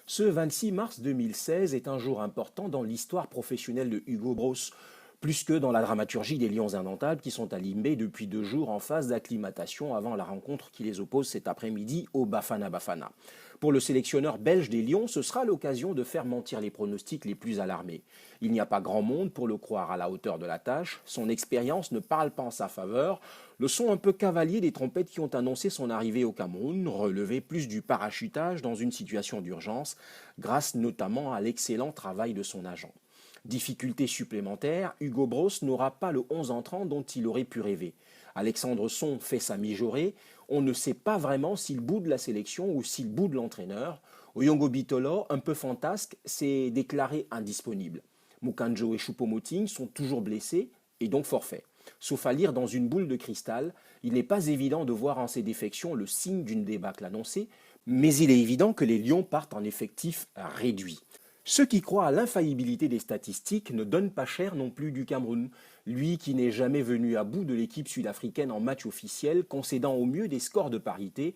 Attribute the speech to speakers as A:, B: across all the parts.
A: Ce 26 mars 2016 est un jour important dans l'histoire professionnelle de Hugo Bros, plus que dans la dramaturgie des Lions indomptables qui sont à Limbé depuis 2 jours en phase d'acclimatation avant la rencontre qui les oppose cet après-midi au Bafana Bafana. Pour le sélectionneur belge des Lions, ce sera l'occasion de faire mentir les pronostics les plus alarmés. Il n'y a pas grand monde pour le croire à la hauteur de la tâche, son expérience ne parle pas en sa faveur, le son un peu cavalier des trompettes qui ont annoncé son arrivée au Cameroun relevait plus du parachutage dans une situation d'urgence, grâce notamment à l'excellent travail de son agent. Difficulté supplémentaire, Hugo Bros n'aura pas le 11 entrant dont il aurait pu rêver. Alexandre Son fait sa mijaurée, on ne sait pas vraiment s'il boude la sélection ou s'il boude l'entraîneur. Oyongo Bitolo, un peu fantasque, s'est déclaré indisponible. Mukanjo et Choupo-Moting sont toujours blessés et donc forfaits. Sauf à lire dans une boule de cristal, il n'est pas évident de voir en ces défections le signe d'une débâcle annoncée, mais il est évident que les Lions partent en effectif réduit. Ceux qui croient à l'infaillibilité des statistiques ne donnent pas cher non plus du Cameroun, lui qui n'est jamais venu à bout de l'équipe sud-africaine en match officiel, concédant au mieux des scores de parité.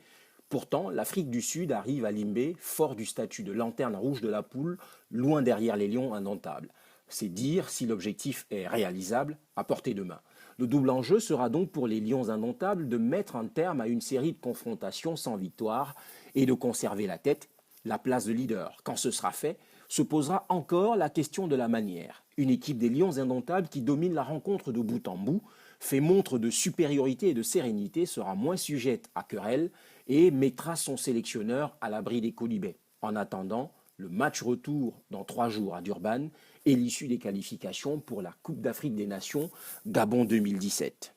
A: Pourtant, l'Afrique du Sud arrive à Limbé, fort du statut de lanterne rouge de la poule, loin derrière les Lions indomptables. C'est dire si l'objectif est réalisable à portée de main. Le double enjeu sera donc pour les Lions indomptables de mettre un terme à une série de confrontations sans victoire et de conserver la tête, la place de leader. Quand ce sera fait, se posera encore la question de la manière. Une équipe des Lions indomptables qui domine la rencontre de bout en bout, fait montre de supériorité et de sérénité, sera moins sujette à querelle et mettra son sélectionneur à l'abri des colibets. En attendant, le match retour dans 3 jours à Durban et l'issue des qualifications pour la Coupe d'Afrique des Nations Gabon 2017.